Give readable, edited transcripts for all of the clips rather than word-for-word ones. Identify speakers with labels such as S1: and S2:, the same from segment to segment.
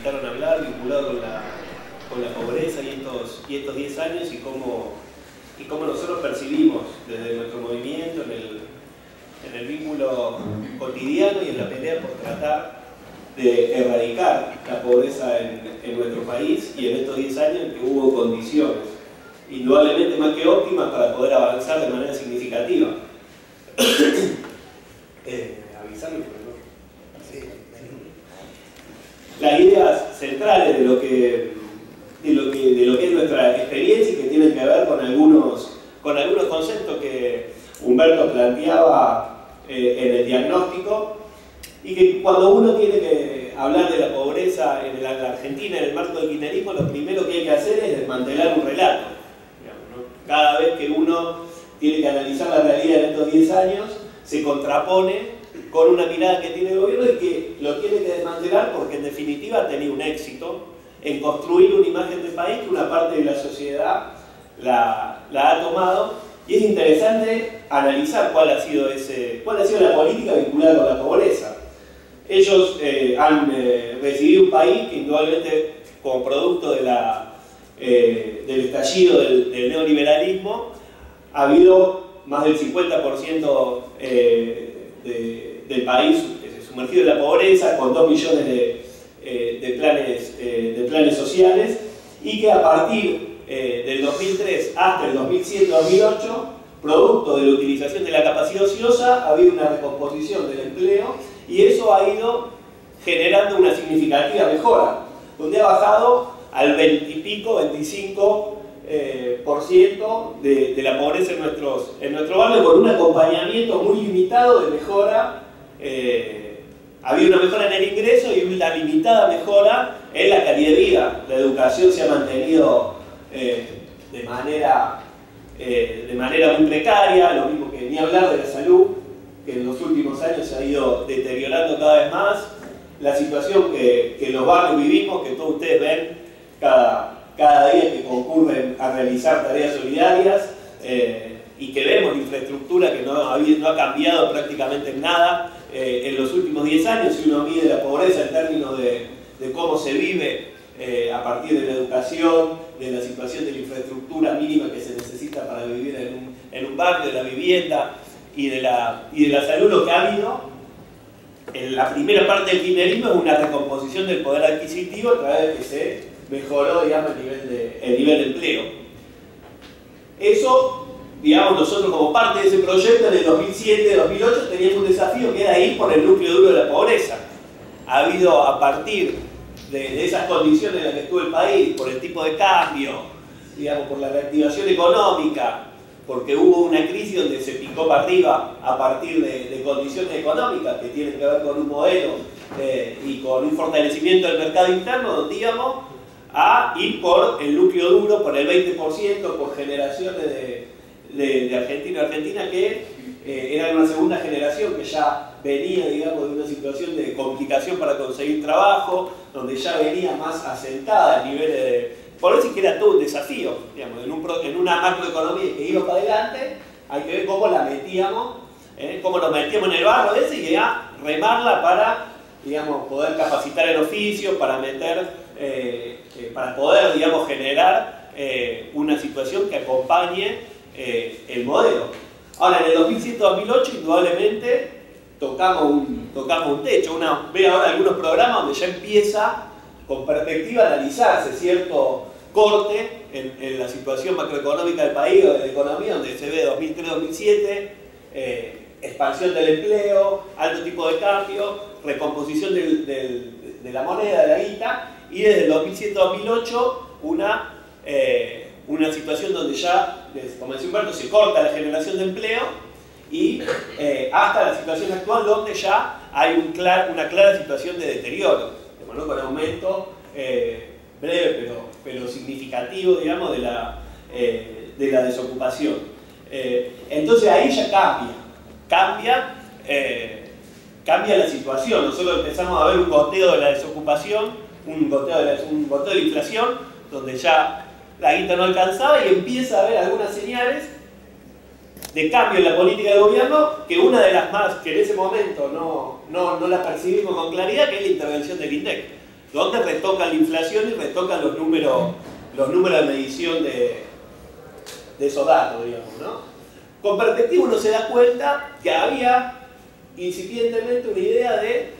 S1: invitaron a hablar, vinculado con la pobreza y estos 10 años y cómo nosotros percibimos desde nuestro movimiento en el vínculo cotidiano y en la pelea por tratar de erradicar la pobreza en nuestro país, y en estos 10 años en que hubo condiciones indudablemente más que óptimas para poder avanzar de manera significativa. Avisarme, por favor. Sí. Las ideas centrales de lo que es nuestra experiencia y que tienen que ver con algunos conceptos que Humberto planteaba en el diagnóstico, y que cuando uno tiene que hablar de la pobreza en la Argentina en el marco del kirchnerismo, lo primero que hay que hacer es desmantelar un relato. Digamos, ¿no? Cada vez que uno tiene que analizar la realidad en estos 10 años, se contrapone con una mirada que tiene el gobierno y que lo tiene que desmantelar porque en definitiva ha tenido un éxito en construir una imagen de país que una parte de la sociedad la ha tomado, y es interesante analizar cuál ha sido la política vinculada con la pobreza. Ellos han recibido un país que indudablemente, como producto del estallido del neoliberalismo, ha habido más del 50% del país sumergido en la pobreza, con 2 millones de planes sociales, y que a partir del 2003 hasta el 2007-2008, producto de la utilización de la capacidad ociosa, ha habido una recomposición del empleo, y eso ha ido generando una significativa mejora, donde ha bajado al 20 y pico, 25% de la pobreza en nuestro barrio, con un acompañamiento muy limitado de mejora. Había una mejora en el ingreso y una limitada mejora en la calidad de vida. La educación se ha mantenido de manera muy precaria, lo mismo que ni hablar de la salud, que en los últimos años se ha ido deteriorando cada vez más. La situación que en los barrios vivimos, que todos ustedes ven cada día que concurren a realizar tareas solidarias, y que vemos la infraestructura que no ha cambiado prácticamente en nada en los últimos 10 años. Si uno mide la pobreza en términos de cómo se vive a partir de la educación, de la situación de la infraestructura mínima que se necesita para vivir en un barrio, de la vivienda y de la salud, lo que ha habido en la primera parte del kirchnerismo es una recomposición del poder adquisitivo a través de que se mejoró, digamos, el nivel de empleo. Eso, digamos, nosotros como parte de ese proyecto en el 2007-2008 teníamos un desafío que era ir por el núcleo duro de la pobreza. Ha habido, a partir de esas condiciones en las que estuvo el país, por el tipo de cambio, digamos, por la reactivación económica, porque hubo una crisis donde se picó para arriba a partir de condiciones económicas que tienen que ver con un modelo y con un fortalecimiento del mercado interno, donde íbamos a ir por el núcleo duro, por el 20%, por generaciones de argentinos y argentinas que eran una segunda generación que ya venía, digamos, de una situación de complicación para conseguir trabajo, donde ya venía más asentada el nivel de... Por eso es que era todo un desafío, digamos, en una macroeconomía que iba para adelante. Hay que ver cómo la metíamos, cómo nos metíamos en el barro ese y a remarla para, digamos, poder capacitar el oficio, para poder, digamos, generar una situación que acompañe el modelo. Ahora, en el 2007-2008, indudablemente, tocamos un techo. Uno ve ahora algunos programas donde ya empieza, con perspectiva, a analizarse cierto corte en la situación macroeconómica del país o de la economía, donde se ve 2003-2007, expansión del empleo, alto tipo de cambio, recomposición de la moneda, de la guita, y desde el 2007-2008 una situación donde ya, como decía Humberto, se corta la generación de empleo, y hasta la situación actual donde ya hay una clara situación de deterioro, ¿no? Con aumento breve pero significativo, digamos, de la desocupación. Entonces ahí ya cambia la situación. Nosotros empezamos a ver un goteo de la desocupación, un goteo de la inflación, donde ya la guita no alcanzaba, y empieza a haber algunas señales de cambio en la política de gobierno, que una de las más que en ese momento no la percibimos con claridad, que es la intervención del INDEC. donde retocan la inflación y retocan los números de medición de esos datos, digamos, ¿no? Con perspectiva uno se da cuenta que había incipientemente una idea de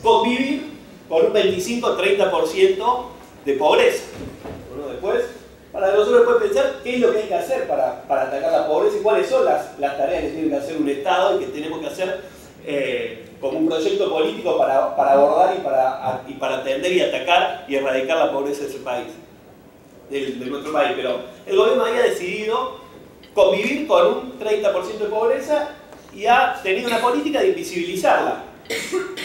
S1: convivir con un 25-30% de pobreza. Bueno, después, para nosotros después pensar qué es lo que hay que hacer para atacar la pobreza y cuáles son las tareas que tiene que hacer un Estado y que tenemos que hacer como un proyecto político para abordar y para atender y atacar y erradicar la pobreza de ese país, de nuestro país. Pero el gobierno había decidido convivir con un 30% de pobreza y ha tenido una política de invisibilizarla.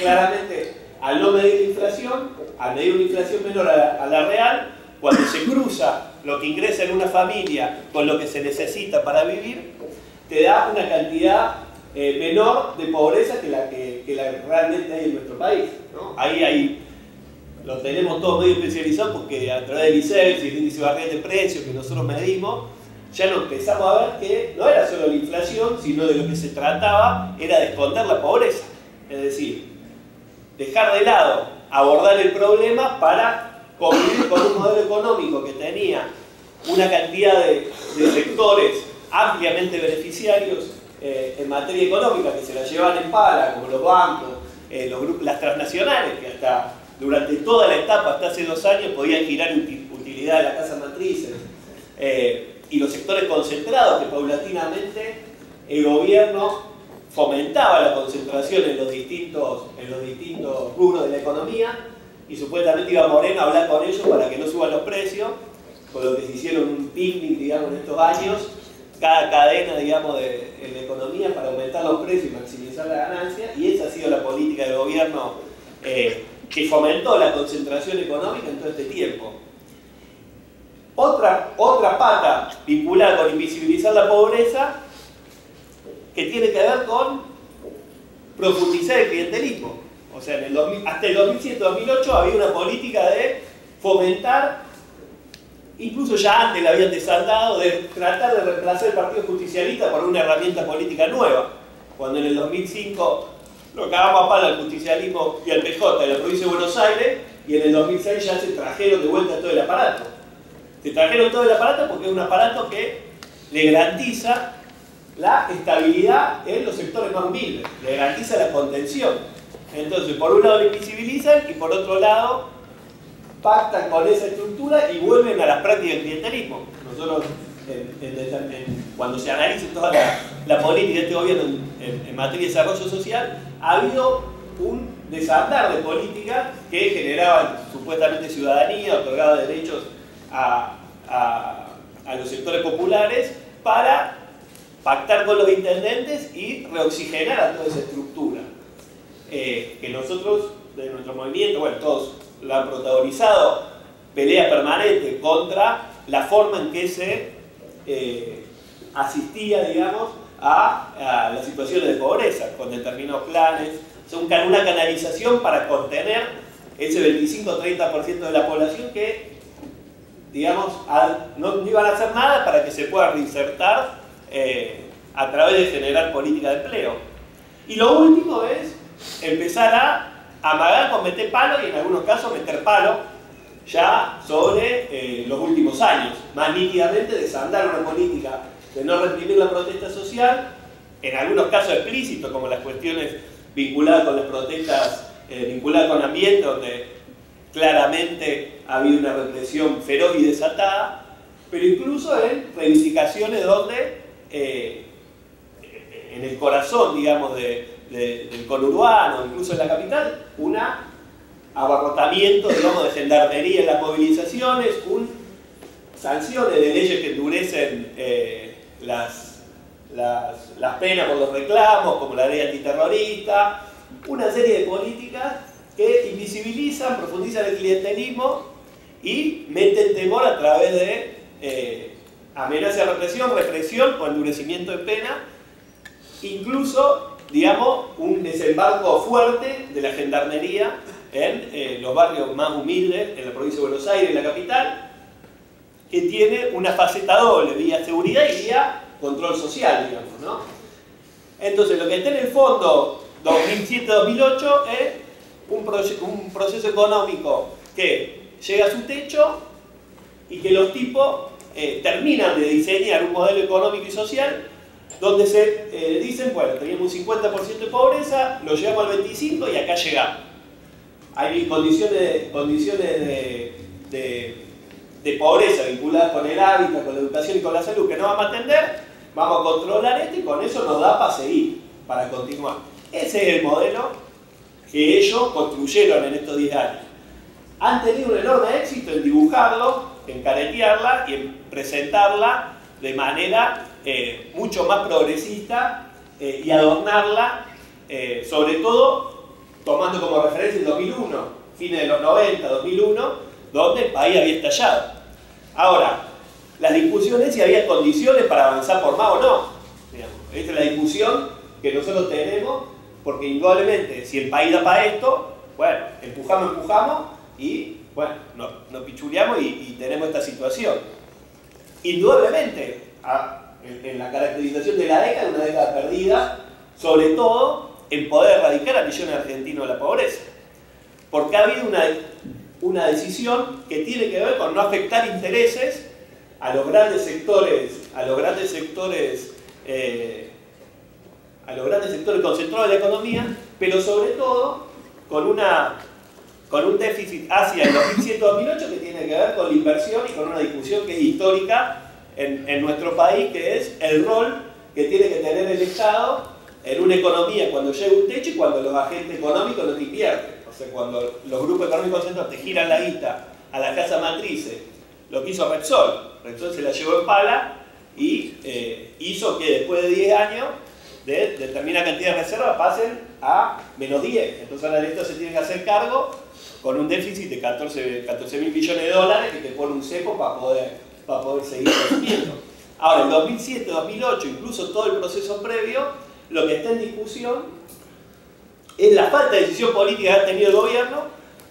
S1: Claramente, al no medir la inflación, al medir una inflación menor a la real, cuando se cruza lo que ingresa en una familia con lo que se necesita para vivir, te da una cantidad menor de pobreza que la que realmente hay en nuestro país, ¿no? Ahí lo tenemos todo medio especializado porque a través del ICEX y el índice barrial de precios que nosotros medimos, ya nos empezamos a ver que no era solo la inflación, sino de lo que se trataba era de esconder la pobreza. Es decir, dejar de lado, abordar el problema para convivir con un modelo económico que tenía una cantidad de sectores ampliamente beneficiarios en materia económica que se la llevan en pala, como los bancos, las transnacionales, que hasta durante toda la etapa, hasta hace 2 años, podían girar utilidad de las casas matrices, y los sectores concentrados, que paulatinamente el gobierno fomentaba la concentración en los distintos rubros de la economía, y supuestamente iba Moreno a hablar con ellos para que no suban los precios, con lo que se hicieron un picnic, digamos, en estos años, cada cadena, digamos, en la economía para aumentar los precios y maximizar la ganancia, y esa ha sido la política del gobierno que fomentó la concentración económica en todo este tiempo. Otra pata vinculada con invisibilizar la pobreza, que tiene que ver con profundizar el clientelismo. O sea, hasta el 2007-2008 había una política de fomentar, incluso ya antes la habían desandado, de tratar de reemplazar el Partido Justicialista por una herramienta política nueva. Cuando en el 2005 lo cagamos a palo al justicialismo y al PJ de la provincia de Buenos Aires, y en el 2006 ya se trajeron de vuelta todo el aparato. Se trajeron todo el aparato porque es un aparato que le garantiza la estabilidad en los sectores más humildes, le garantiza la contención. Entonces, por un lado lo invisibilizan y por otro lado pactan con esa estructura y vuelven a las prácticas del clientelismo. Nosotros, cuando se analiza toda la política de este gobierno en materia de desarrollo social, ha habido un desandar de políticas que generaban supuestamente ciudadanía, otorgaba derechos a los sectores populares para pactar con los intendentes y reoxigenar a toda esa estructura. Que nosotros, de nuestro movimiento, bueno, todos lo han protagonizado, pelea permanente contra la forma en que se asistía, digamos, a las situaciones de pobreza, con determinados planes, son una canalización para contener ese 25-30% de la población que, digamos, no iban a hacer nada para que se pueda reinsertar a través de generar política de empleo. Y lo último es empezar a amagar con meter palo y en algunos casos meter palo ya sobre los últimos años. Más nítidamente desandar una política de no reprimir la protesta social, en algunos casos explícitos como las cuestiones vinculadas con las protestas, vinculadas con ambiente, donde claramente ha habido una represión feroz y desatada, pero incluso en reivindicaciones donde en el corazón, digamos, del conurbano, incluso en la capital, un abarrotamiento, digamos, de gendarmería en las movilizaciones, sanciones de leyes que endurecen las penas por los reclamos, como la ley antiterrorista, una serie de políticas que invisibilizan, profundizan el clientelismo y meten temor a través de amenaza de represión o endurecimiento de pena, incluso, digamos, un desembarco fuerte de la gendarmería en los barrios más humildes, en la provincia de Buenos Aires, en la capital, que tiene una faceta doble, vía seguridad y vía control social, digamos, ¿no? Entonces, lo que está en el fondo 2007-2008 es un proceso económico que llega a su techo y que los tipos terminan de diseñar un modelo económico y social donde se dicen, bueno, teníamos un 50% de pobreza, lo llevamos al 25% y acá llegamos. Hay condiciones de pobreza vinculadas con el hábitat, con la educación y con la salud que no vamos a atender, vamos a controlar esto y con eso nos da para seguir, para continuar. Ese es el modelo que ellos construyeron en estos 10 años. Han tenido un enorme éxito en dibujarlo, en caretearla y en presentarla de manera mucho más progresista y adornarla, sobre todo tomando como referencia el 2001, fines de los 90, 2001, donde el país había estallado. Ahora, la discusión es si había condiciones para avanzar por más o no. Digamos. Esta es la discusión que nosotros tenemos, porque indudablemente, si el país da para esto, bueno, empujamos y, bueno, nos pichuleamos y tenemos esta situación. Indudablemente, en la caracterización de la década, una década perdida, sobre todo en poder erradicar a millones de argentinos de la pobreza. Porque ha habido una decisión que tiene que ver con no afectar intereses a los grandes sectores concentrados de la economía, pero sobre todo con un déficit hacia el 2007-2008 que tiene que ver con la inversión y con una discusión que es histórica en nuestro país, que es el rol que tiene que tener el Estado en una economía cuando llega un techo y cuando los agentes económicos no te invierten. O sea, cuando los grupos económicos concentrados te giran la guita a la casa matrices, lo que hizo Repsol se la llevó en pala y hizo que después de 10 años de determinada cantidad de reservas pasen a menos 10. Entonces ahora el Estado se tiene que hacer cargo con un déficit de 14.000 millones de dólares que te pone un cepo para poder seguir creciendo. Ahora, en 2007, 2008, incluso todo el proceso previo, lo que está en discusión es la falta de decisión política que ha tenido el gobierno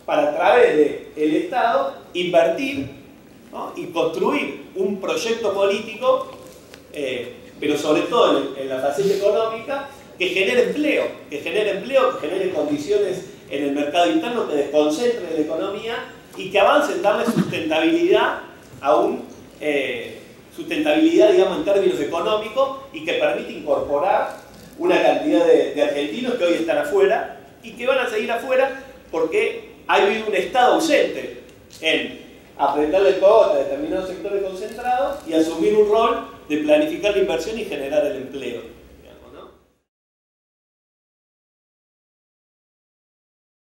S1: para, a través del Estado, invertir, ¿no?, y construir un proyecto político, pero sobre todo en la faceta económica, que genere empleo, que genere condiciones en el mercado interno, que desconcentre la economía y que avance en darle sustentabilidad sustentabilidad, digamos, en términos económicos, y que permite incorporar una cantidad de argentinos que hoy están afuera y que van a seguir afuera porque hay un Estado ausente en apretarle el cogote a determinados sectores concentrados y asumir un rol de planificar la inversión y generar el empleo.